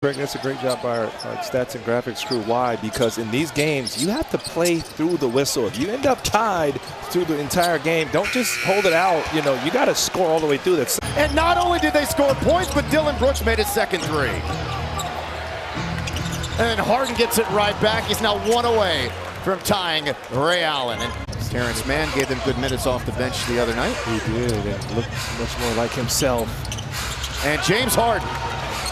Greg, that's a great job by our stats and graphics crew. Why? Because in these games, you have to play through the whistle. If you end up tied through the entire game, don't just hold it out. You know, you got to score all the way through that. And not only did they score points, but Dillon Brooks made his second three. And Harden gets it right back. He's now one away from tying Ray Allen. And Terrence Mann gave them good minutes off the bench the other night. He did, and looked much more like himself. And James Harden,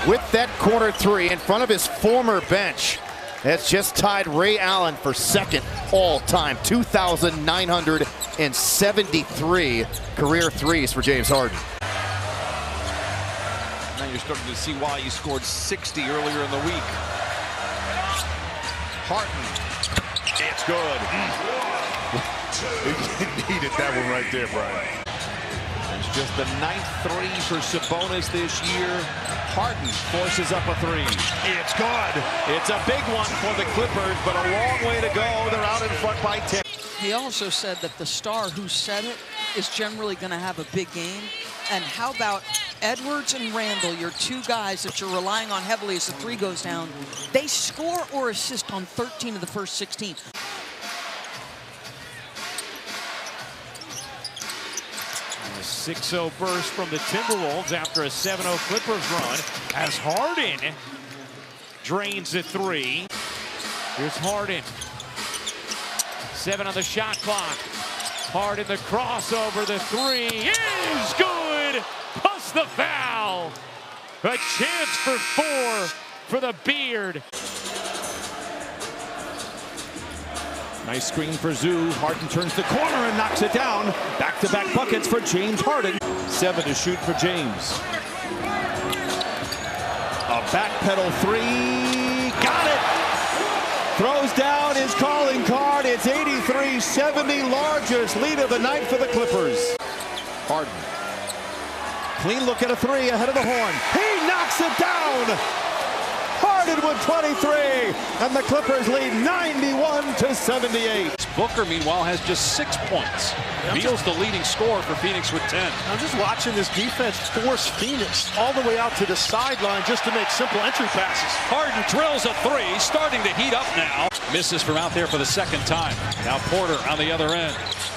with that corner three in front of his former bench, has just tied Ray Allen for second all-time. 2,973 career threes for James Harden. Now you're starting to see why he scored 60 earlier in the week. Harden, it's good. He needed that one right there, Brian. It's just the 9th three for Sabonis this year. Harden forces up a three. It's good. It's a big one for the Clippers, but a long way to go. They're out in front by 10. He also said that the star who said it is generally going to have a big game. And how about Edwards and Randall, your two guys that you're relying on heavily as the three goes down? They score or assist on 13 of the first 16. A 6-0 burst from the Timberwolves after a 7-0 Clippers run as Harden drains the three. Here's Harden. 7 on the shot clock. Harden the crossover, the three is good! Plus the foul! A chance for 4 for the Beard. Nice screen for Zoo. Harden turns the corner and knocks it down. Back-to-back buckets for James Harden. 7 to shoot for James. A backpedal three. Got it! Throws down his calling card. It's 83-70, largest lead of the night for the Clippers. Harden. Clean look at a three ahead of the horn. He knocks it down! Harden with 23, and the Clippers lead 91-78. Booker, meanwhile, has just 6 points. Beal's the leading scorer for Phoenix with 10. I'm just watching this defense force Phoenix all the way out to the sideline just to make simple entry passes. Harden drills a three, starting to heat up now. Misses from out there for the second time. Now Porter on the other end.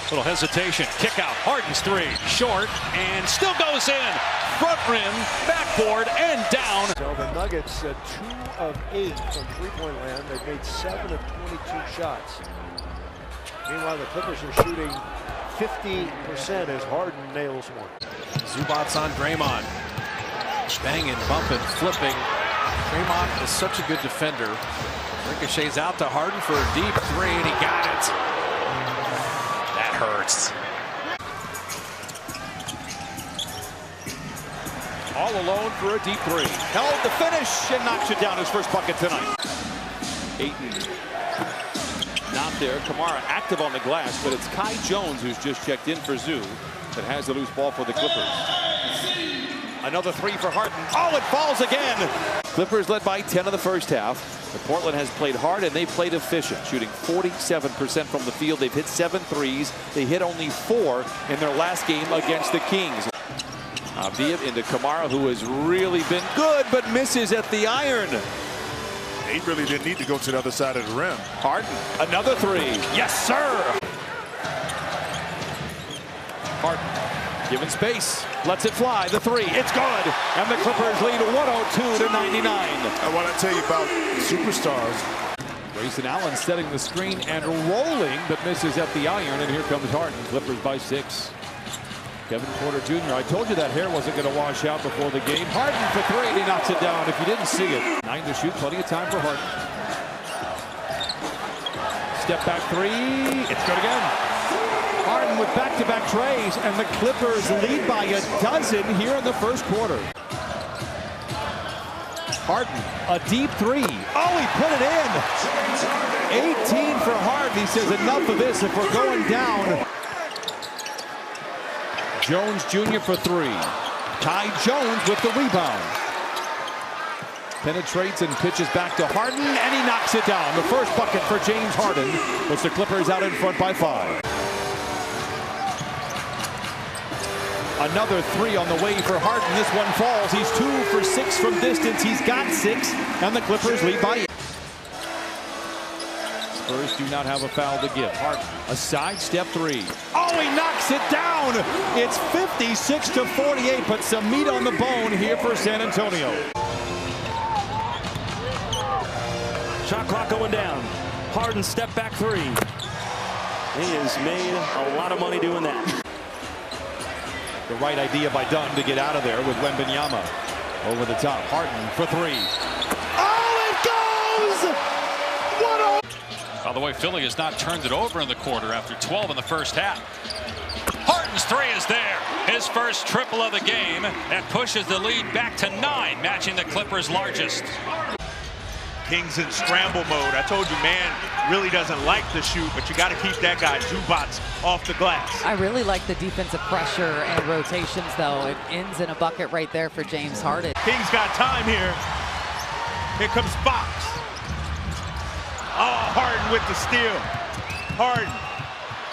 Little hesitation. Kick out. Harden's three. Short and still goes in. Front rim, backboard, and down. So the Nuggets 2 of 8 from three-point land. They've made 7 of 22 shots. Meanwhile, the Clippers are shooting 50% as Harden nails one. Zubac's on Draymond. Banging, bumping, flipping. Draymond is such a good defender. Ricochets out to Harden for a deep three, and he got it. That hurts. All alone for a deep three. Held the finish and knocks it down. His first bucket tonight. Ayton not there. Kamara active on the glass, but it's Kai Jones who's just checked in for Zoo that has the loose ball for the Clippers. Another three for Harden. Oh, it falls again. Clippers led by 10 in the first half. But Portland has played hard and they played efficient, shooting 47% from the field. They've hit 7 threes. They hit only 4 in their last game against the Kings. Avdija into Kamara, who has really been good, but misses at the iron. He really didn't need to go to the other side of the rim. Harden, another three. Yes, sir. Harden, given space, lets it fly. The three, it's good. And the Clippers lead 102-99. And what I tell you about superstars. Grayson Allen setting the screen and rolling, but misses at the iron. And here comes Harden. Clippers by 6. Kevin Porter Jr. I told you that hair wasn't going to wash out before the game. Harden for 3, and he knocks it down. If you didn't see it, 9 to shoot, plenty of time for Harden. Step back three, it's good again. Harden with back-to-back trays, and the Clippers lead by a dozen here in the first quarter. Harden, a deep three. Oh, he put it in. 18 for Harden. He says enough of this if we're going down. Jones Jr. for 3. Ty Jones with the rebound. Penetrates and pitches back to Harden, and he knocks it down. The first bucket for James Harden puts the Clippers out in front by 5. Another three on the way for Harden. This one falls. He's 2 for 6 from distance. He's got 6, and the Clippers lead by 8. Spurs do not have a foul to give. Harden, a sidestep three. Oh, he knocks it down. It's 56-48, but some meat on the bone here for San Antonio. Shot clock going down. Harden step back three. He has made a lot of money doing that. The right idea by Dunn to get out of there with Wembanyama. Over the top, Harden for three. Oh, it goes! What a... By the way, Philly has not turned it over in the quarter after 12 in the first half. Harden's three is there. His first triple of the game. That pushes the lead back to 9, matching the Clippers' largest. Kings in scramble mode. I told you, man really doesn't like to shoot, but you got to keep that guy, Zubac, off the glass. I really like the defensive pressure and rotations, though. It ends in a bucket right there for James Harden. Kings got time here. Here comes Fox. Oh, Harden with the steal. Harden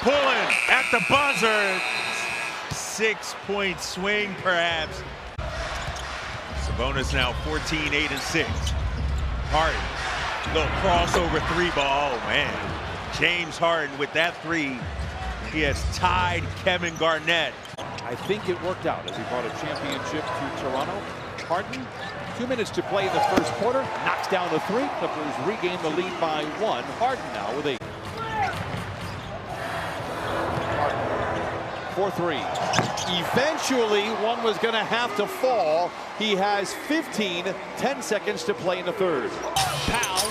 pulling at the buzzer. 6-point swing, perhaps. Sabonis now 14, 8, and 6. Harden, little crossover three ball. Oh, man. James Harden with that three. He has tied Kevin Garnett. I think it worked out as he brought a championship to Toronto. Harden, 2 minutes to play in the first quarter. Knocks down the three. Clippers regain the lead by 1. Harden now with 8. Harden, 4-3. Eventually, one was going to have to fall. He has 10 seconds to play in the third. Powell.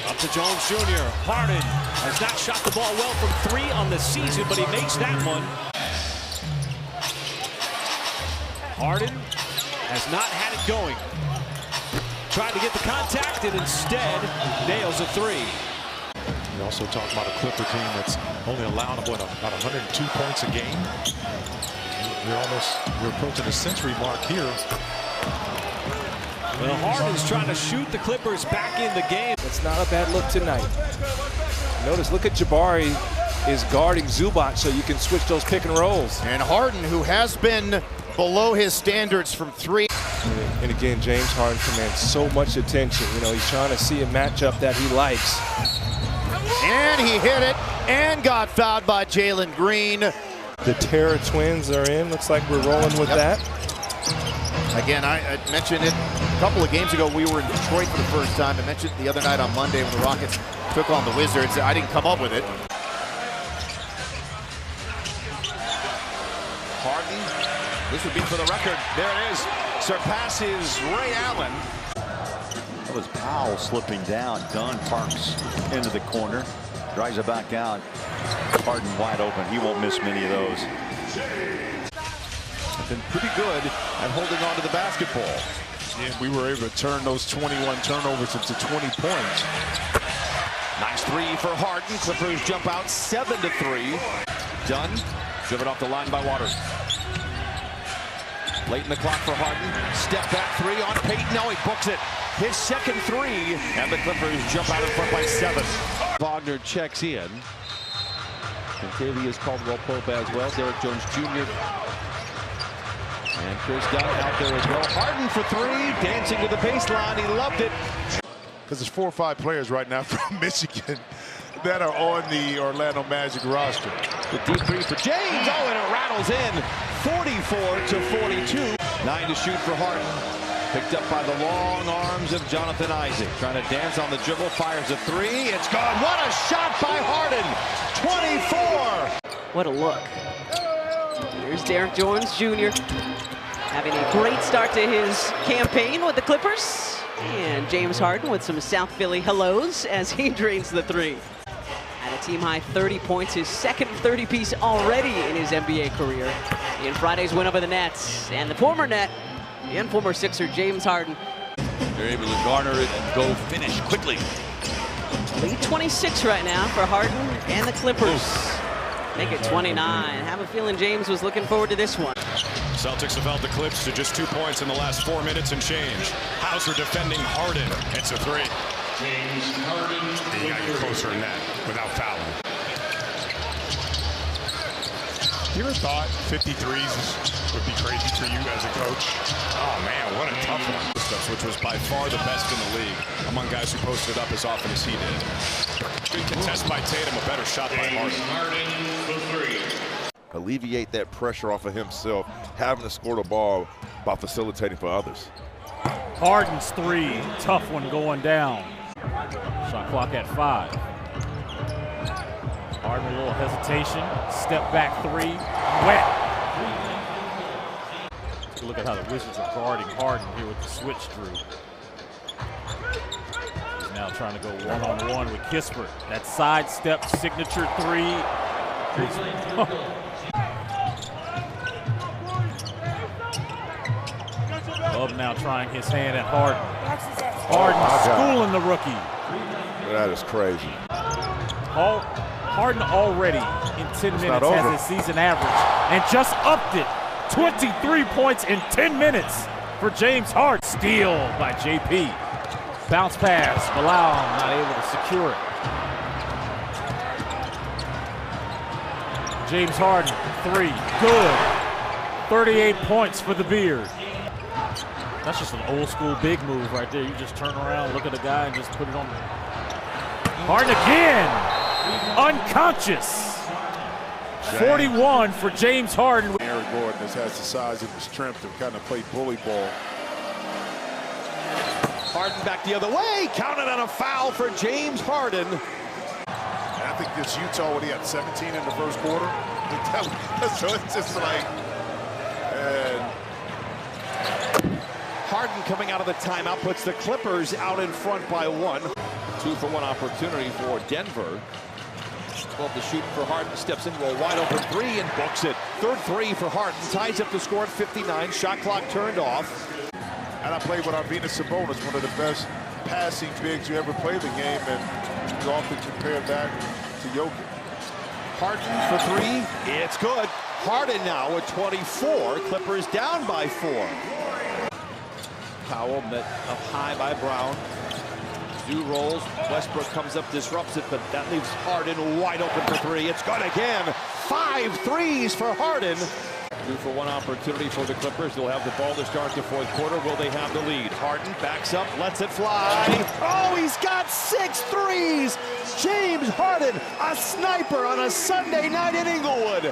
Up to Jones Jr. Harden has not shot the ball well from 3 on the season, but he makes that one. Harden has not had it going. Tried to get the contact and instead nails a 3. We also talk about a Clipper team that's only allowed about 102 points a game. We're approaching the century mark here. Well, Harden's trying to shoot the Clippers back in the game. That's not a bad look tonight. Notice, look at Jabari is guarding Zubac, so you can switch those pick and rolls. And Harden, who has been below his standards from 3. And again, James Harden commands so much attention. You know, he's trying to see a matchup that he likes. And he hit it and got fouled by Jalen Green. The Terror Twins are in. Looks like we're rolling with that. Again, I mentioned it a couple of games ago. We were in Detroit for the first time. I mentioned it the other night on Monday when the Rockets took on the Wizards. I didn't come up with it. Harden, this would be for the record. There it is. Surpasses Ray Allen. That was Powell slipping down. Dunn parks into the corner. Drives it back out. Harden wide open. He won't miss many of those. Been pretty good at holding on to the basketball. Yeah, we were able to turn those 21 turnovers into 20 points. Nice three for Harden. Clippers jump out 7-3. Dunn driven off the line by Waters. Late in the clock for Harden. Step back three on Payton. No, he books it. His second three, and the Clippers jump out in front by 7. Wagner checks in. Contavious Caldwell-Pope as well. Derek Jones Jr. And Chris Dunn out there as well. Harden for 3, dancing to the baseline. He loved it. Because there's 4 or 5 players right now from Michigan that are on the Orlando Magic roster. The deep three for James. Oh, and it rattles in. 44-42. 9 to shoot for Harden. Picked up by the long arms of Jonathan Isaac. Trying to dance on the dribble. Fires a 3. It's gone. What a shot by Harden. 24. What a look. Here's Derek Jones Jr. having a great start to his campaign with the Clippers. And James Harden with some South Philly hellos as he drains the 3. At a team-high 30 points, his second 30-piece already in his NBA career. In Friday's win over the Nets. And the former Net and former Sixer James Harden. They're able to garner it and go finish quickly. Lead 26 right now for Harden and the Clippers. Make it 29. Have a feeling James was looking forward to this one. Celtics have held the Clips to just 2 points in the last 4 minutes and change. Hauser defending Harden. It's a 3. James Harden. He got you closer than that without fouling. You ever thought 53s would be crazy for you as a coach? Oh man, what a tough one. Which was by far the best in the league among guys who posted up as often as he did. Good contest by Tatum, a better shot by Harden. Alleviate that pressure off of himself, having to score the ball by facilitating for others. Harden's three, tough one going down. Shot clock at 5. Harden a little hesitation, step back three, wet. Take a look at how the Wizards are guarding Harden here with the switch through. He's now trying to go one-on-one with Kispert. That sidestep signature three. Love now trying his hand at Harden. Harden schooling the rookie. That is crazy. Harden already in 10 minutes has his season average and just upped it. 23 points in 10 minutes for James Harden. Steal by JP. Bounce pass. Bilal not able to secure it. James Harden, 3. Good. 38 points for the Beard. That's just an old school big move right there. You just turn around, look at the guy, and just put it on. Harden again. Unconscious. 41 for James Harden. Aaron Gordon has the size and the strength to kind of play bully ball. Harden back the other way. Counted on a foul for James Harden. I think this Utah, when he had 17 in the first quarter. So it's just like, Harden coming out of the timeout puts the Clippers out in front by 1. 2-for-1 opportunity for Denver. 12 to shoot for Harden, steps into a wide open 3 and books it. Third 3 for Harden, ties up the score at 59. Shot clock turned off. And I played with Arvydas Sabonis, one of the best passing bigs you ever played the game, and you often compare that to Jokic. Harden for 3, it's good. Harden now with 24, Clippers down by 4. Powell met up high by Brown. Dew rolls, Westbrook comes up, disrupts it, but that leaves Harden wide open for 3. It's good again. 5 threes for Harden. 2-for-1 opportunity for the Clippers. They'll have the ball to start the fourth quarter. Will they have the lead? Harden backs up, lets it fly. Oh, he's got 6 threes. James Harden, a sniper on a Sunday night in Inglewood.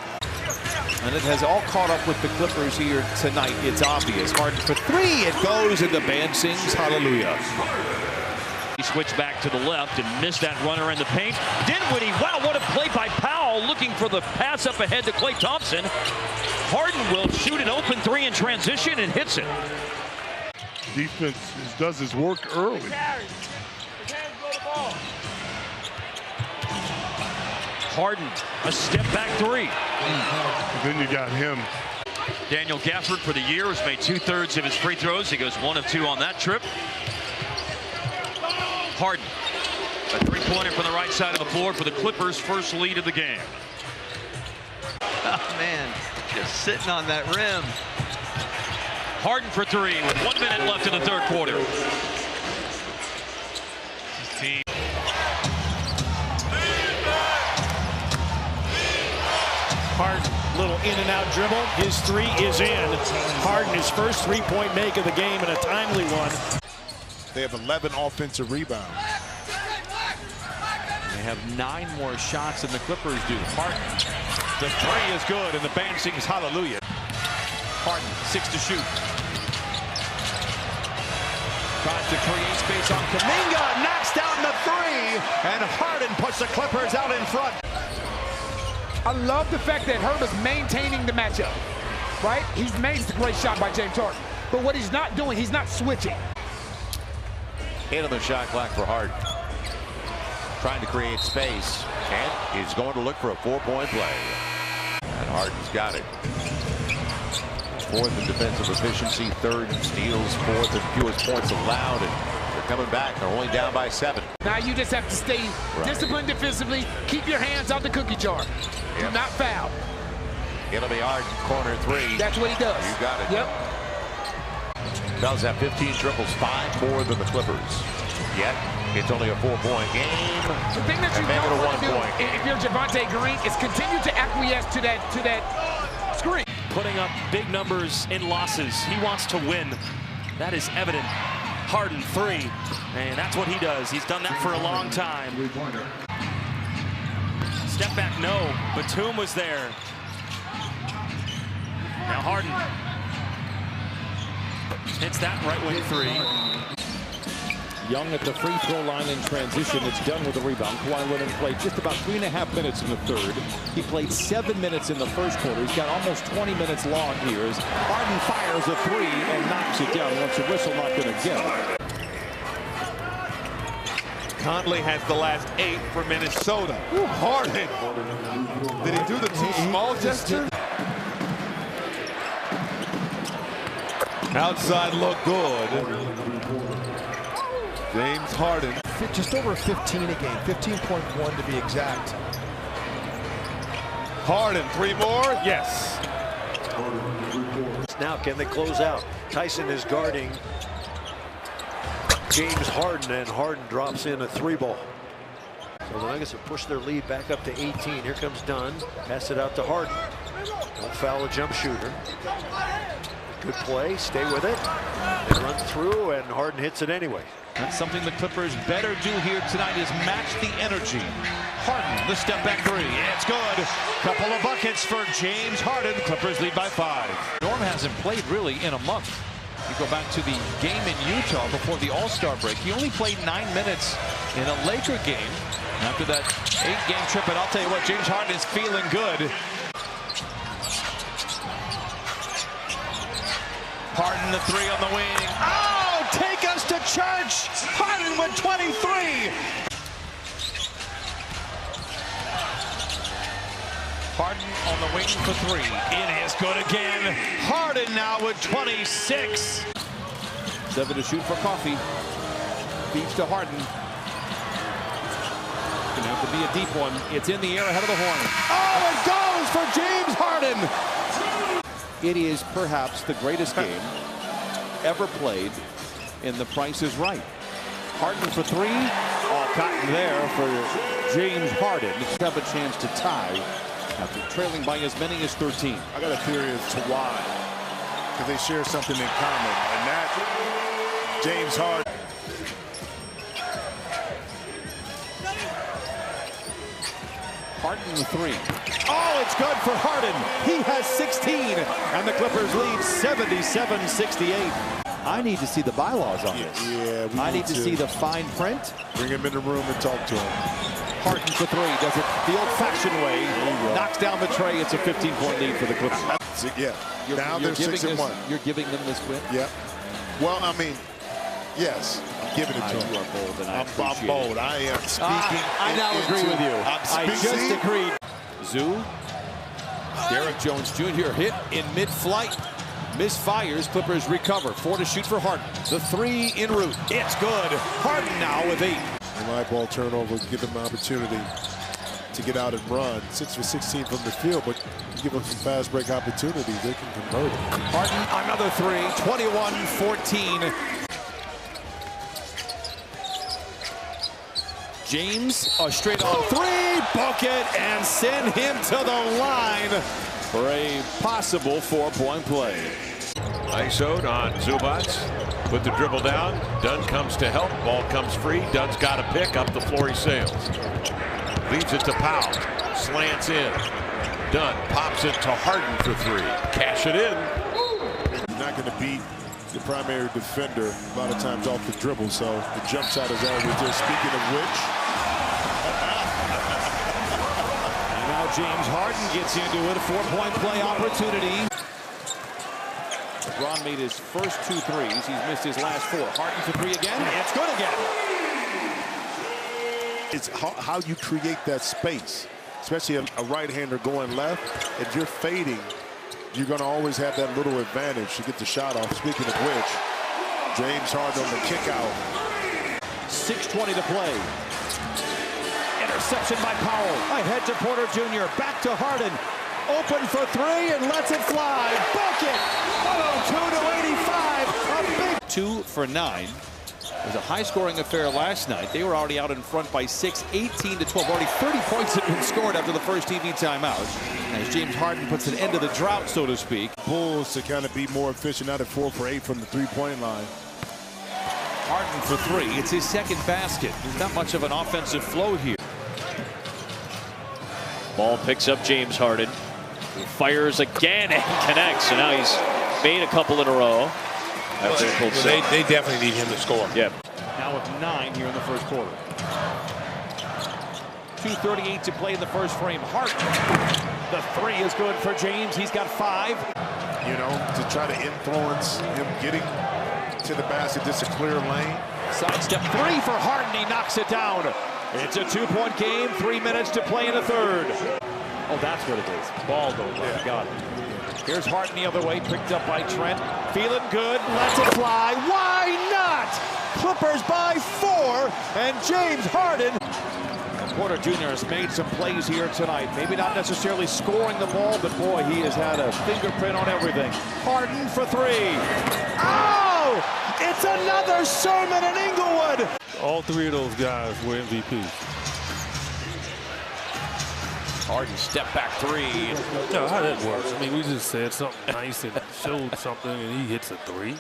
And it has all caught up with the Clippers here tonight. It's obvious. Harden for 3. It goes, and the band sings hallelujah. He switched back to the left and missed that runner in the paint. Dinwiddie, wow, what a play by Powell, looking for the pass up ahead to Klay Thompson. Harden will shoot an open 3 in transition and hits it. Defense does his work early. Harden, a step back 3. Then you got him. Daniel Gafford for the year has made 2/3 of his free throws. He goes 1 of 2 on that trip. Harden, a 3-pointer from the right side of the floor for the Clippers' first lead of the game. Oh, man, just sitting on that rim. Harden for 3 with 1 minute left in the third quarter. Harden, little in and out dribble. His 3 is in. Harden, his first 3-point make of the game, and a timely one. They have 11 offensive rebounds. They have 9 more shots than the Clippers do. Harden, the 3 is good, and the band sings hallelujah. Harden, 6 to shoot. Tries to create space on Kuminga, knocks down the 3, and Harden puts the Clippers out in front. I love the fact that Herb is maintaining the matchup, right? He's made a great shot by James Harden. But what he's not doing, he's not switching. 8 on the shot clock for Harden. Trying to create space, and he's going to look for a 4-point play. And Harden's got it. 4th in defensive efficiency, 3rd in steals, 4th in fewest points allowed, and they're coming back. They're only down by 7. Now you just have to stay disciplined defensively. Keep your hands out the cookie jar. Do not foul. It'll be Harden, corner 3. That's what he does. You got it. Yep. Bells have 15 triples, 5 more than the Clippers. Yet, it's only a 4-point game. The thing that you don't want to do if you're Javonte Green is continue to acquiesce to that putting up big numbers in losses. He wants to win. That is evident. Harden, three. And that's what he does. He's done that for a long time. Step back, no. Batum was there. Now Harden hits that right wing three. Young at the free throw line in transition. It's done with the rebound. Kawhi Leonard played just about 3.5 minutes in the third. He played 7 minutes in the first quarter. He's got almost 20 minutes long here as Harden fires a three and knocks it down. Once the whistle, not going to get it. Conley has the last 8 for Minnesota. Ooh, Harden. Did he do the too small gesture? Outside look good. James Harden. Just over 15 a game, 15.1 to be exact. Harden, 3 more? Yes. Now can they close out? Tyson is guarding James Harden, and Harden drops in a 3-ball. So the Nuggets have pushed their lead back up to 18. Here comes Dunn. Pass it out to Harden. Don't foul a jump shooter. Good play. Stay with it. They run through, and Harden hits it anyway. That's something the Clippers better do here tonight is match the energy. Harden, the step back three. It's good. Couple of buckets for James Harden. Clippers lead by 5. Norm hasn't played really in a month. You go back to the game in Utah before the All-Star break. He only played 9 minutes in a Laker game after that 8-game trip. And I'll tell you what, James Harden is feeling good. Harden the three on the wing. Oh, take us to church. Harden with 23. Harden on the wing for 3. It is good again. Harden now with 26. 7 to shoot for Coffee. Feeds to Harden. Gonna have to be a deep one. It's in the air ahead of the horn. Oh, it goes for James Harden. It is perhaps the greatest game ever played in The Price is Right. Harden for 3. All cotton there for James Harden. Have a chance to tie after trailing by as many as 13. I got a theory as to why. Because they share something in common. And that, James Harden. Harden the 3. Oh, it's good for Harden. He has 16, and the Clippers lead 77-68. I need to see the bylaws on this. Yeah, I need to see the fine print. Bring him in the room and talk to him. Harden for 3, does it the old-fashioned way. Knocks down the tray. It's a 15-point lead for the Clippers. Yeah. Now they're 6-1. You're giving them this win? Yeah. Well, I mean, yes, I'm giving it to him. You are bold, and I'm bold. I am speaking. I now agree with you. I just agreed. Zoo. Derek Jones Jr. hit in mid-flight. Misfires. Clippers recover. 4 to shoot for Harden. The 3 en route. It's good. Harden now with 8. The light ball turnover, give them an opportunity to get out and run. 6 for 16 from the field, but you give them some fast break opportunities, they can convert it. Harden, another 3. 21-14. James, a straight on 3, bucket, and send him to the line for a possible 4-point play. ISO'd on Zubac. Put the dribble down. Dunn comes to help. Ball comes free. Dunn's got a pick. Up the floor he sails. Leaves it to Powell. Slants in. Dunn pops it to Harden for 3. Cash it in. You're not going to beat the primary defender a lot of times off the dribble, so the jump shot is always there. Speaking of which. And now James Harden gets into it. A 4-point play opportunity. LeBron made his first 2 threes. He's missed his last 4. Harden for 3 again. It's good again. It's how you create that space, especially a right-hander going left. If you're fading, you're going to always have that little advantage to get the shot off. Speaking of which, James Harden on the kick out. 6:20 to play. Interception by Powell. Ahead to Porter Jr. Back to Harden. Open for 3 and lets it fly. Bucket. 102 to 85. A big 2 for 9. It was a high-scoring affair last night. They were already out in front by 6, 18-12. Already 30 points had been scored after the first TV timeout. As James Harden puts an end to the drought, so to speak. Bulls to kind of be more efficient, out at 4 for 8 from the three-point line. Harden for 3. It's his second basket. There's not much of an offensive flow here. Ball picks up James Harden. He fires again and connects. So now he's made a couple in a row. They definitely need him to score. Yeah. Now with 9 here in the first quarter. 2:38 to play in the first frame. Harden. The 3 is good for James. He's got 5. You know, to try to influence him getting to the basket, just a clear lane. Sidestep 3 for Harden. He knocks it down. It's a 2-point game. 3 minutes to play in the third. Oh, that's what it is. Ball goes. Yeah. Got it. Here's Harden the other way, picked up by Trent. Feeling good, lets it fly. Why not? Clippers by 4, and James Harden. Porter Jr. has made some plays here tonight. Maybe not necessarily scoring the ball, but boy, he has had a fingerprint on everything. Harden for 3. Oh! It's another sermon in Inglewood. All 3 of those guys were MVPs. Harden step back 3. No, how that works? I mean, we just said something nice and showed something, and he hits a 3.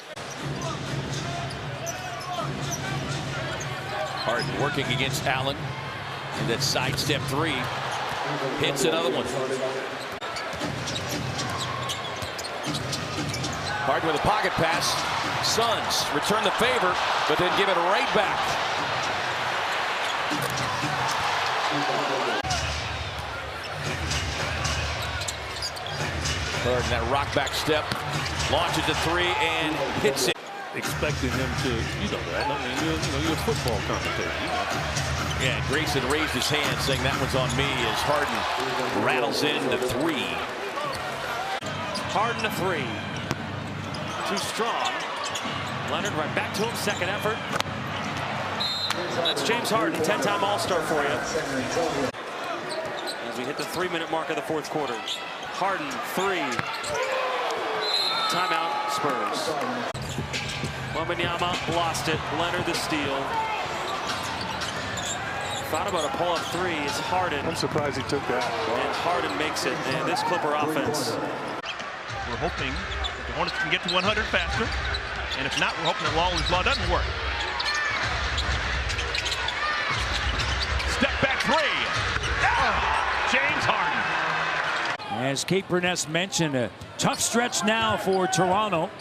Harden working against Allen. And that sidestep 3. Hits another one. Harden with a pocket pass. Suns return the favor, but then give it right back. Harden, that rock back step, launches a 3 and hits it. Expecting him to, you know that. I mean, you're a football commentator. You know. Yeah, Grayson raised his hand saying that one's on me as Harden rattles in the 3. Harden a 3. Too strong. Leonard right back to him, second effort. That's James Harden, 10-time All-Star for you. As we hit the 3-minute mark of the fourth quarter. Harden, 3. Timeout, Spurs. Wembanyama lost it. Leonard the steal. Thought about a pull-up 3. It's Harden. I'm surprised he took that. And Harden makes it. And this Clipper offense. We're hoping that the Hornets can get to 100 faster. And if not, we're hoping that Lawler's law doesn't work. Step back 3. James Harden. As Kate Burness mentioned, a tough stretch now for Toronto.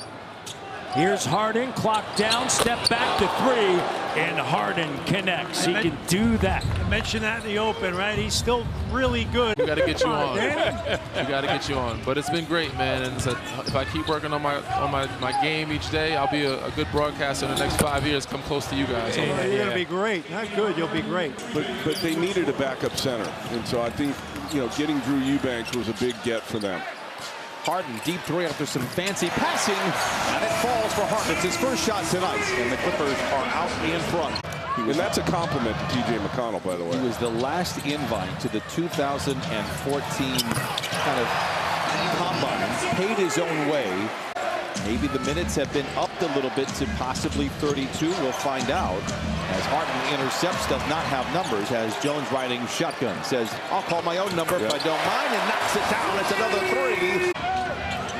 Here's Harden, clock down, step back to 3, and Harden connects. He can do that. I mentioned that in the open, right? He's still really good. We got to get you on. We got to get you on. But it's been great, man. And if I keep working on my game each day, I'll be a good broadcaster in the next 5 years. Come close to you guys. You're going to be great. Not good. You'll be great. But they needed a backup center, and so I think getting Drew Eubanks was a big get for them. Harden, deep 3 after some fancy passing, and it falls for Harden. It's his first shot tonight, and the Clippers are out in front. And that's a compliment to T.J. McConnell, by the way. He was the last invite to the 2014 kind of combine, paid his own way. Maybe the minutes have been upped a little bit to possibly 32. We'll find out. As Harden intercepts, does not have numbers, has Jones riding shotgun. Says, I'll call my own number if I don't mind, and knocks it down. It's another 3.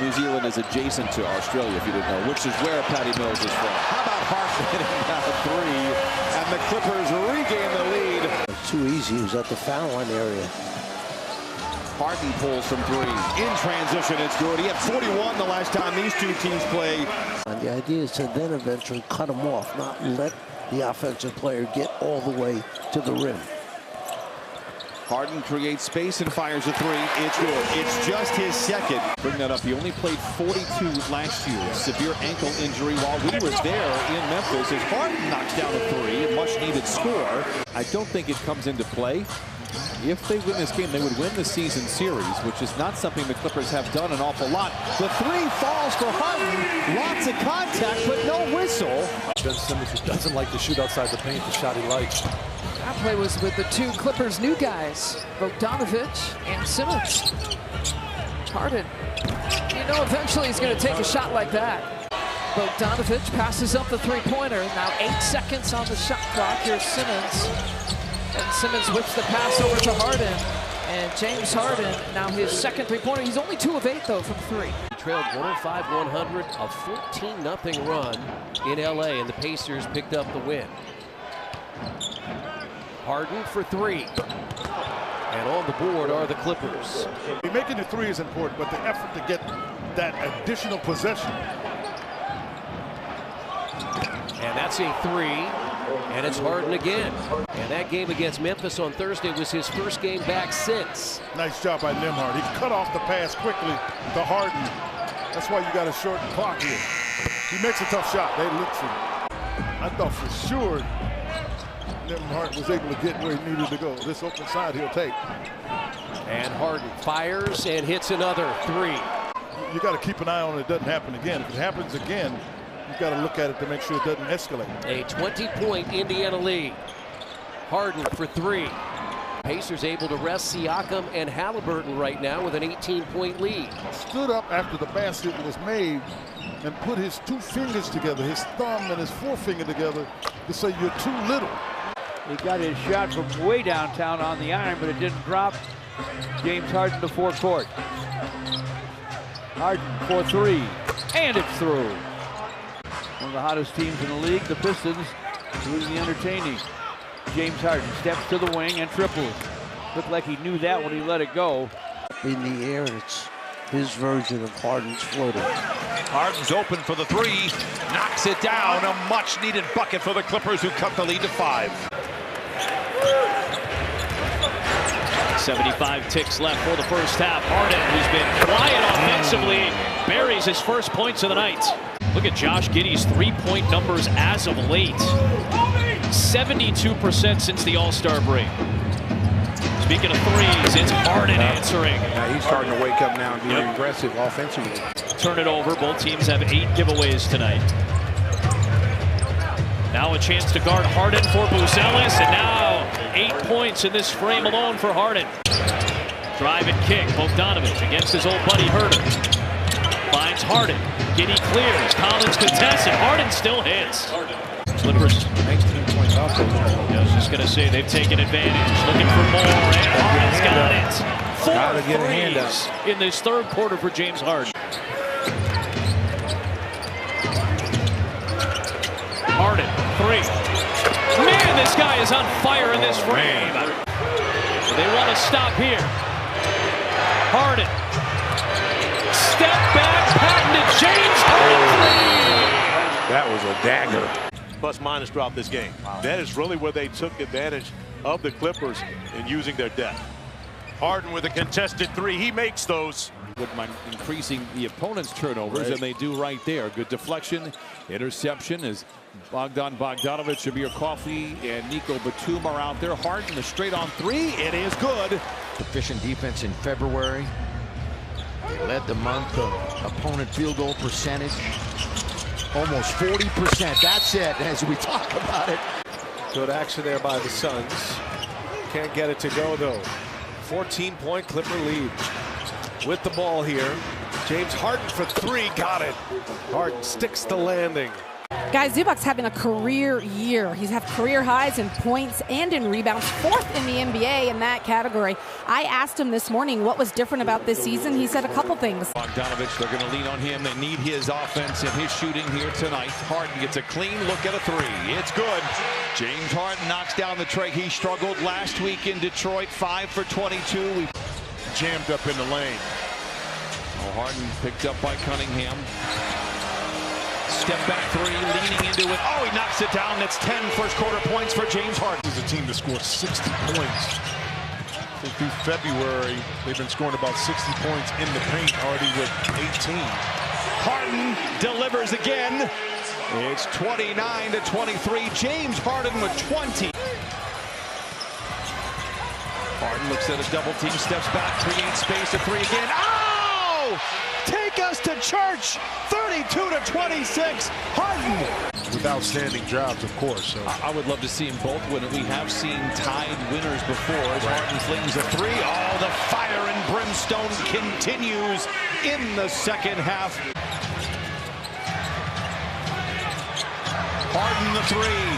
New Zealand is adjacent to Australia, if you didn't know, which is where Patty Mills is from. How about Harden hitting down a 3, and the Clippers regain the lead. It's too easy. He was at the foul line area. Harden pulls from 3. In transition, it's good. He had 41 the last time these two teams played. And the idea is to then eventually cut him off, not let the offensive player get all the way to the rim. Harden creates space and fires a 3. It's good. It's just his second. Bring that up. He only played 42 last year. Severe ankle injury while we was there in Memphis. As Harden knocks down a 3, a much-needed score. I don't think it comes into play. If they win this game, they would win the season series, which is not something the Clippers have done an awful lot. The 3 falls for Harden. Lots of contact, but no whistle. Ben Simmons, who doesn't like to shoot outside the paint, the shot he likes. That play was with the 2 Clippers new guys, Bogdanovich and Simmons. Harden, eventually he's going to take a shot like that. Bogdanovich passes up the three-pointer. Now 8 seconds on the shot clock. Here's Simmons. And Simmons whips the pass over to Harden. And James Harden, now his second three-pointer. He's only 2 of 8, though, from 3. He trailed 105-100, a 14-0 run in LA, and the Pacers picked up the win. Harden for 3. And on the board are the Clippers. Making the 3 is important, but the effort to get that additional possession. And that's a 3, and it's Harden again. And that game against Memphis on Thursday was his first game back since. Nice job by Nembhard. He cut off the pass quickly to Harden. That's why you got a short clock here. He makes a tough shot. They look for him. I thought for sure Nembhard was able to get where he needed to go. This open side he'll take. And Harden fires and hits another 3. You got to keep an eye on it doesn't happen again. If it happens again, you've got to look at it to make sure it doesn't escalate. A 20-point Indiana lead. Harden for 3. Pacers able to rest Siakam and Halliburton right now with an 18-point lead. Stood up after the basket was made and put his 2 fingers together, his thumb and his forefinger together, to say you're too little. He got his shot from way downtown on the iron, but it didn't drop. James Harden to forecourt. Harden for 3, and it's through. One of the hottest teams in the league, the Pistons, doing the entertaining. James Harden steps to the wing and triples. Looked like he knew that when he let it go. In the air, it's his version of Harden's floater. Harden's open for the 3, knocks it down. A much-needed bucket for the Clippers, who cut the lead to 5. 75 ticks left for the first half. Harden, who's been quiet offensively, buries his first points of the night. Look at Josh Giddey's three-point numbers as of late. 72% since the All-Star break. Speaking of threes, it's Harden answering. Now he's starting to wake up now and be aggressive offensively. Turn it over. Both teams have 8 giveaways tonight. Now a chance to guard Harden for Buzelis, and now 8 points in this frame alone for Harden. Drive and kick. Bogdanovich against his old buddy Herder. Finds Harden. Giddey clears. Collins contests, and Harden still hits. Clippers. 19 points off. I was just going to say they've taken advantage. Looking for more, and Harden's got it. 4 threes in this third quarter for James Harden. Harden, 3. Man, this guy is on fire in this frame. They want to stop here. Harden. Step back, patented James Harden 3. That was a dagger. Plus-minus throughout this game. Wow. That is really where they took advantage of the Clippers in using their depth. Harden with a contested 3. He makes those. Wouldn't mind increasing the opponent's turnovers, and they do right there. Good deflection, interception as Bogdanovich, Shabir Coffey, and Nico Batum are out there. Harden, the straight-on 3. It is good. Efficient defense in February. Led the month of opponent field goal percentage. Almost 40%. That's it, as we talk about it. Good action there by the Suns. Can't get it to go, though. 14-point Clipper lead. With the ball here. James Harden for 3. Got it. Harden sticks the landing. Guys, Zubac's having a career year. He's had career highs in points and in rebounds, 4th in the NBA in that category. I asked him this morning what was different about this season. He said a couple things. Bogdanovich, they're going to lean on him. They need his offense and his shooting here tonight. Harden gets a clean look at a 3. It's good. James Harden knocks down the tray. He struggled last week in Detroit, 5 for 22. We jammed up in the lane. Oh, Harden picked up by Cunningham. Step back 3, leaning into it. Oh, he knocks it down. That's 10 first quarter points for James Harden. This is a team that scored 60 points. So through February, they've been scoring about 60 points in the paint, already with 18. Harden delivers again. It's 29 to 23. James Harden with 20. Harden looks at a double team, steps back, creates space, a 3 again. Oh! Take us to church. 32 to 26. Harden. With outstanding jobs, of course. So. I would love to see them both win it. We have seen tied winners before. As Harden flings a 3. Oh, the fire and brimstone continues in the second half. Harden the three.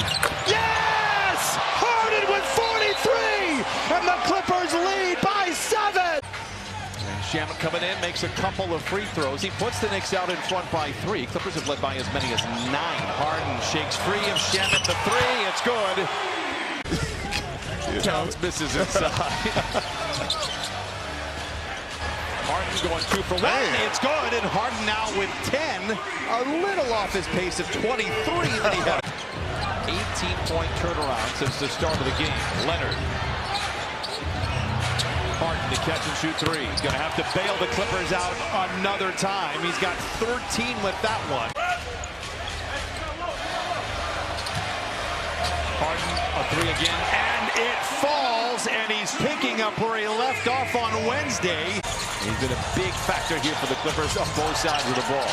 Yes! Harden with 43! And the Clippers lead by 7! And Shamet coming in, makes a couple of free throws. He puts the Knicks out in front by 3. Clippers have led by as many as 9. Harden shakes free of Shamet the 3. It's good. Towns misses inside. Harden going 2 for 1. It's good. And Harden now with 10. A little off his pace of 23 that he had. 18-point turnaround since the start of the game. Leonard. Harden to catch and shoot 3. He's going to have to bail the Clippers out another time. He's got 13 with that one. Harden a 3 again, and it falls, and he's picking up where he left off on Wednesday. He's been a big factor here for the Clippers on both sides of the ball.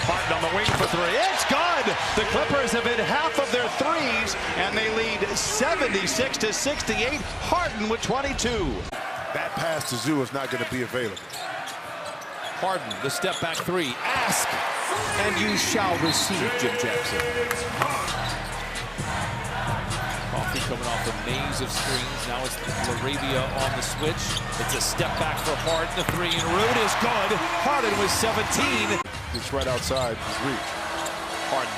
Harden on the wing for 3. It's good! The Clippers have hit half of their threes, and they lead 76-68. Harden with 22. That pass to Zoo is not going to be available. Harden, the step back 3. Ask, and you shall receive, Jim Jackson. Coffee coming off a maze of screens. Now it's Laravia on the switch. It's a step back for Harden. The 3 en route is good. Harden with 17. It's right outside his reach. Harden.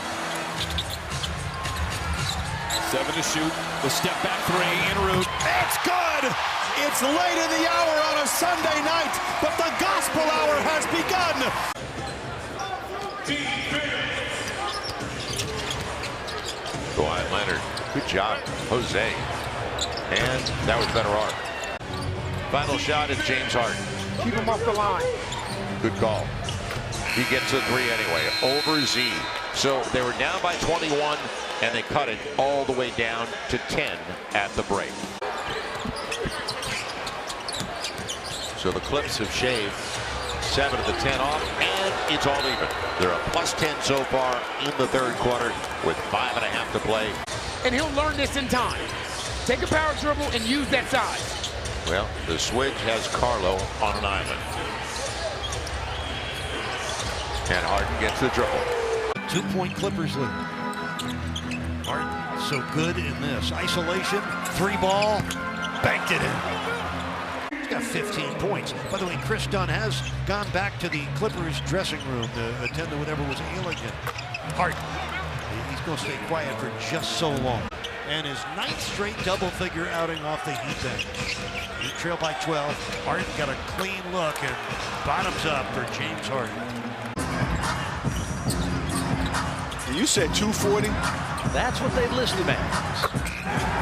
7 to shoot. The step back 3 en route. It's good! It's late in the hour on a Sunday night, but the gospel hour has begun. Kawhi Leonard. Good job, Jose. And that was better arc. Final shot is James Harden. Keep him off the line. Good call. He gets a 3 anyway, over Z. So they were down by 21, and they cut it all the way down to 10 at the break. So the Clips have shaved 7 of the 10 off, and it's all even. They're a +10 so far in the third quarter with 5.5 to play. And he'll learn this in time. Take a power dribble and use that size. Well, the switch has Carlo on an island. And Harden gets the dribble. 2-point Clippers lead. Harden so good in this. Isolation, 3 ball, banked it in. He's got 15 points. By the way, Chris Dunn has gone back to the Clippers dressing room to attend to whatever was ailing him. Harden, he's going to stay quiet for just so long. And his 9th straight double-figure outing off the Heat bench. He trailed by 12. Harden got a clean look and bottoms up for James Harden. You said 240? That's what they listed him as.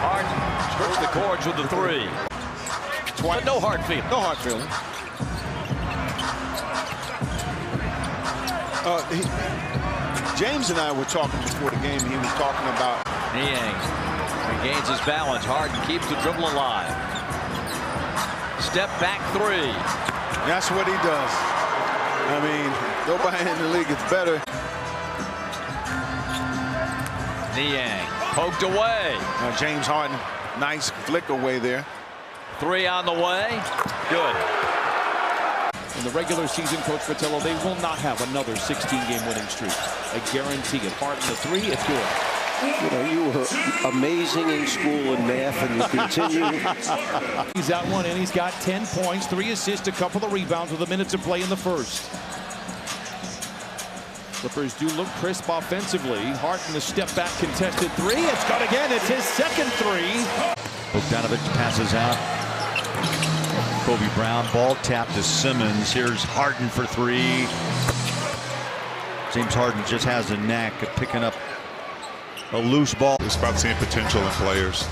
Harden strips the cords with the 3. But no hard feeling. No hard feeling. James and I were talking before the game. He was talking about Niang regains his balance. Harden keeps the dribble alive. Step back 3. That's what he does. I mean, nobody in the league is better. Niang poked away. Now James Harden, nice flick away there. 3 on the way. Good. In the regular season, Coach Fratello, they will not have another 16-game winning streak. I guarantee it. Harden the 3, it's good. You know, you were amazing in school in math, and you continue. He's out one, and he's got 10 points, 3 assists, a couple of rebounds with a minute to play in the first. Clippers do look crisp offensively. Harden the step back contested 3. It's good again. It's his second 3. Bogdanovich passes out. Kobe Brown, ball tapped to Simmons. Here's Harden for 3. James Harden just has a knack of picking up a loose ball. It's about seeing potential in players.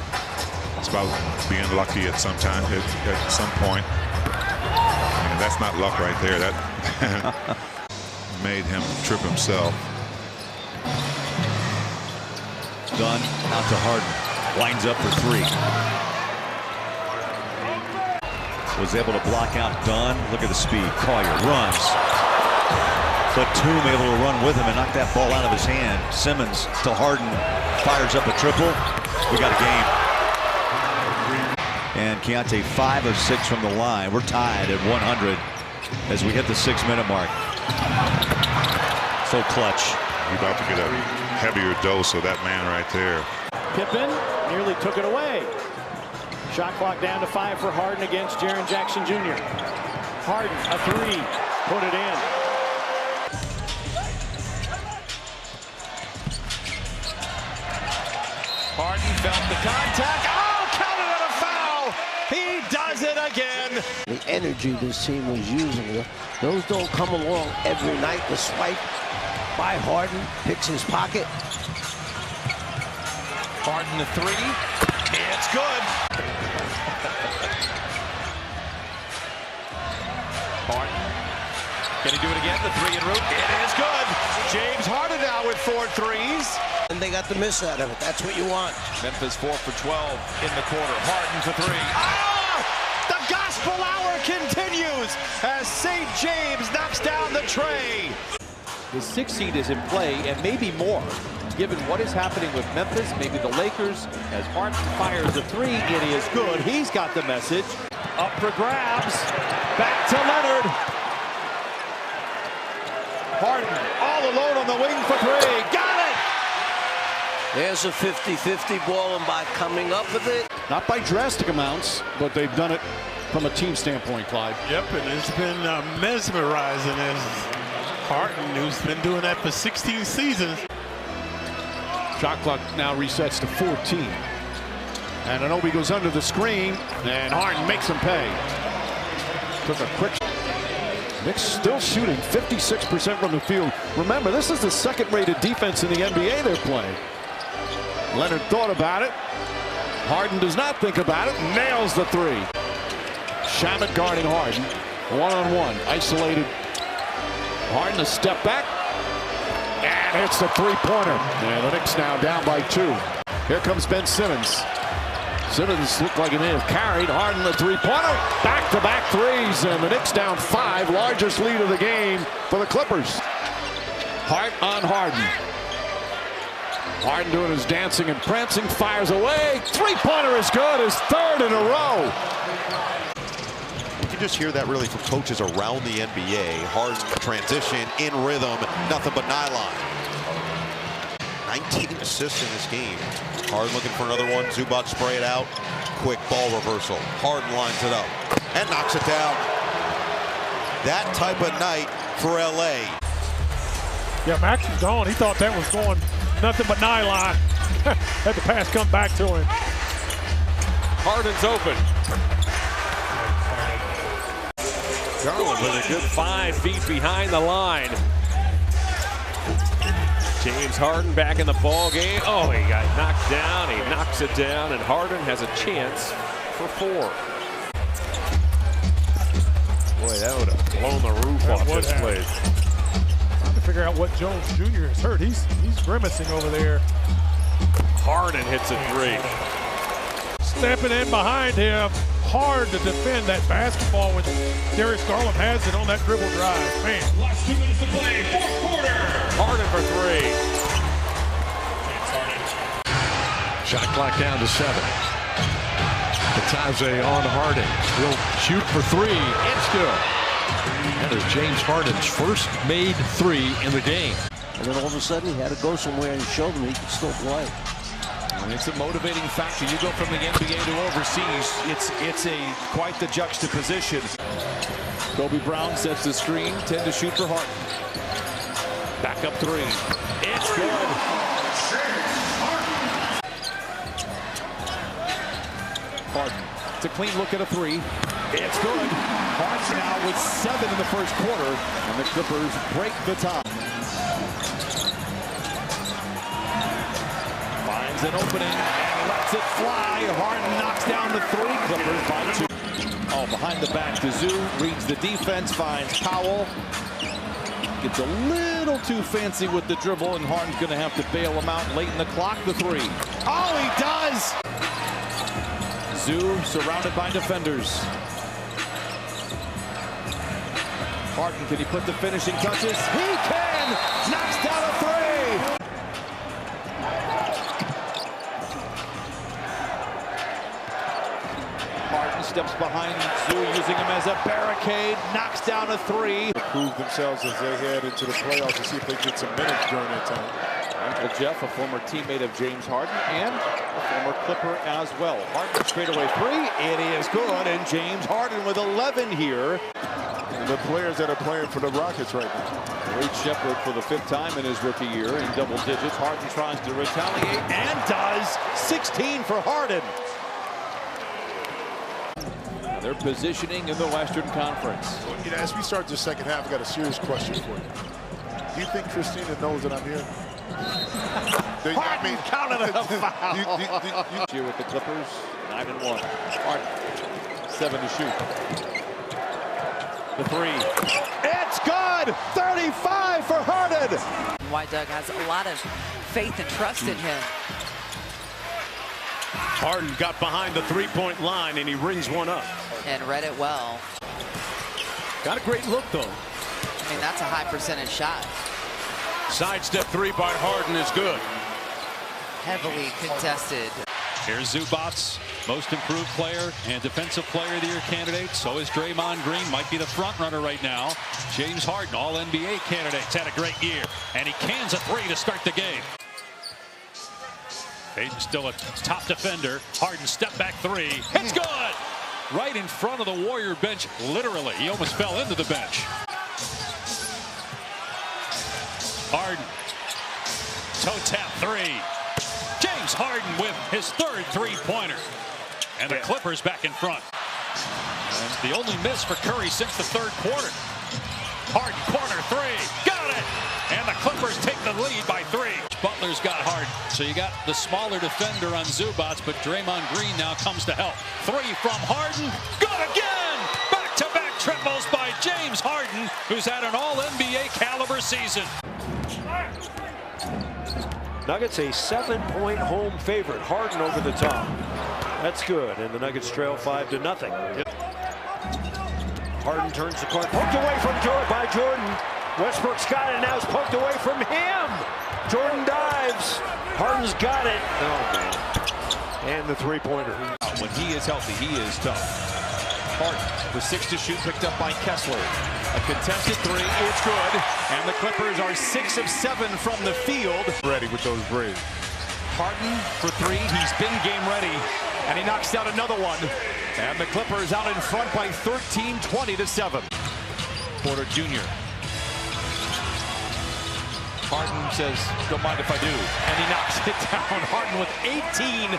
It's about being lucky at some time, at some point. And that's not luck right there. That made him trip himself. Dunn out to Harden. Lines up for 3. Was able to block out Dunn. Look at the speed. Collier runs. Batum able to run with him and knock that ball out of his hand. Simmons to Harden. Fires up a triple. We got a game. And Keontae 5 of 6 from the line. We're tied at 100 as we hit the 6-minute mark. So clutch. He's about to get up. heavier dose of that man right there. Pippen nearly took it away. Shot clock down to 5 for Harden against Jaren Jackson Jr. Harden, a 3, put it in. Harden felt the contact. Oh, counted on a foul. He does it again. The energy this team was using, those don't come along every night. The swipe by Harden, picks his pocket. Harden the 3. It's good. Harden. Can he do it again? The 3 en route. It is good. James Harden now with 4 threes. And they got the miss out of it. That's what you want. Memphis 4 for 12 in the quarter. Harden for 3. Ah! The gospel hour continues as St. James knocks down the tray. The 6th seed is in play, and maybe more, given what is happening with Memphis, maybe the Lakers, as Harden fires a 3. It is good. He's got the message. Up for grabs. Back to Leonard. Harden all alone on the wing for 3. Got it! There's a 50-50 ball, and by coming up with it. Not by drastic amounts, but they've done it from a team standpoint, Clyde. Yep, and it's been mesmerizing as Harden, who's been doing that for 16 seasons. Shot clock now resets to 14. And Anunoby goes under the screen, and Harden makes him pay. Took a quick. Knicks still shooting 56% from the field. Remember, this is the second-rated defense in the NBA they're playing. Leonard thought about it. Harden does not think about it. Nails the 3. Shamet guarding Harden. One-on-one. Isolated. Harden a step back. And it's the 3-pointer. And the Knicks now down by 2. Here comes Ben Simmons. Simmons looked like he may have carried. Harden the 3-pointer. Back-to-back 3s. And the Knicks down 5. Largest lead of the game for the Clippers. Hart on Harden. Harden doing his dancing and prancing. Fires away. 3-pointer is good. His 3rd in a row. You can just hear that really from coaches around the NBA. Harden transition, in rhythm, nothing but nylon. 19 assists in this game. Harden looking for another one. Zubac spray it out. Quick ball reversal. Harden lines it up and knocks it down. That type of night for LA. Yeah, Max is gone. He thought that was going nothing but nylon. Had the pass come back to him. Harden's open. Garland with a good 5 feet behind the line. James Harden back in the ball game. Oh, he got knocked down. He knocks it down, and Harden has a chance for 4. Boy, that would have blown the roof off this place. Trying to figure out what Jones Jr. is hurt. He's grimacing over there. Harden hits a 3. Stepping in behind him. Hard to defend that basketball when Darius Garland has it on that dribble drive. Man. Last 2 minutes to play, 4th quarter. Harden for 3. Shot clock down to 7. Batadze on Harden. He'll shoot for 3. It's good. That is James Harden's first made 3 in the game. And then all of a sudden he had to go somewhere and show them he could still play. And it's a motivating factor. You go from the NBA to overseas. It's quite the juxtaposition. Kobe Brown sets the screen. 10 to shoot for Harden. Back up 3. It's good. Harden. It's a clean look at a 3. It's good. Harden now with 7 in the first quarter, and the Clippers break the tie. Finds an opening and lets it fly. Harden knocks down the 3. Clippers by 2. Oh, behind the back to Zoo. Reads the defense. Finds Powell. Gets a little too fancy with the dribble, and Harden's going to have to bail him out late in the clock. The 3. Oh, he does! Zoo surrounded by defenders. Harden, can he put the finishing touches? He can! Knocks down a 3! Harden steps behind Zoo, using him as a barricade. Knocks down a 3. Prove themselves as they head into the playoffs to see if they get some minutes during that time. Well, Jeff, a former teammate of James Harden and a former Clipper as well. Harden straightaway three. It is good, and James Harden with 11 here. And the players that are playing for the Rockets right now. Wade Shepherd for the 5th time in his rookie year in double digits. Harden tries to retaliate and does. 16 for Harden. Now they're positioning in the Western Conference. You know, as we start the second half, I got a serious question for you. Do you think Christina knows that I'm here? Harden counted a foul. Here with the Clippers, 9-1. Harden, 7 to shoot. The three. It's good! 35 for Harden! Why Doug has a lot of faith and trust in him. Harden got behind the three-point line, and he rings one up. And read it well. Got a great look, though. I mean, that's a high percentage shot. Sidestep three by Harden is good. Heavily contested. Here's Zubats, most improved player and defensive player of the year candidate. So is Draymond Green, might be the front runner right now. James Harden, all NBA candidates, had a great year. And he cans a three to start the game. Hayden's still a top defender. Harden step back three. It's good! Right in front of the Warrior bench, literally. He almost fell into the bench. Harden, toe tap three. James Harden with his 3rd three-pointer. And the Clippers back in front. And the only miss for Curry since the 3rd quarter. Harden, corner three. Got it! And the Clippers take the lead by 3. Butler's got Harden. So you got the smaller defender on Zubats, but Draymond Green now comes to help. 3 from Harden. Good again! Back-to-back triples by James Harden, who's had an all-NBA caliber season. Nuggets a 7-point home favorite. Harden over the top. That's good. And the Nuggets trail 5-0. Harden turns the corner. Poked away from Jordan by Jordan. Westbrook's got it. Now it's poked away from him. Jordan dives. Harden's got it. Oh, man. And the three-pointer. When he is healthy, he is tough. Harden with 6 to shoot, picked up by Kessler. A contested three, it's good. And the Clippers are 6 of 7 from the field. Ready with those braids. Harden for 3, he's been game ready. And he knocks down another one. And the Clippers out in front by 13, 20-7. Porter Jr. Harden says, don't mind if I do. And he knocks it down. Harden with 18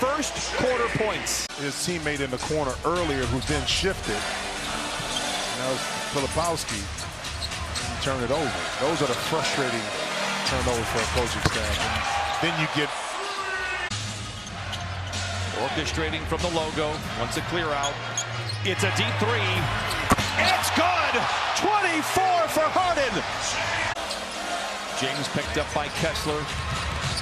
first quarter points. His teammate in the corner earlier who then shifted. Now it's Filipowski. Turn it over. Those are the frustrating turnovers for a coaching staff. And then you get orchestrating from the logo. Wants a clear out. It's a deep three. It's good! 24 for Harden. James picked up by Kessler.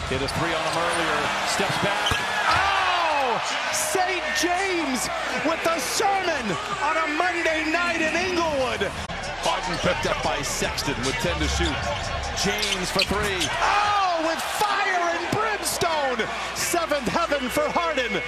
Hit a three on him earlier. Steps back. Oh! St. James with the sermon on a Monday night in Inglewood. Harden picked up by Sexton with 10 to shoot. James for 3. Oh! With fire and brimstone. 7th heaven for Harden.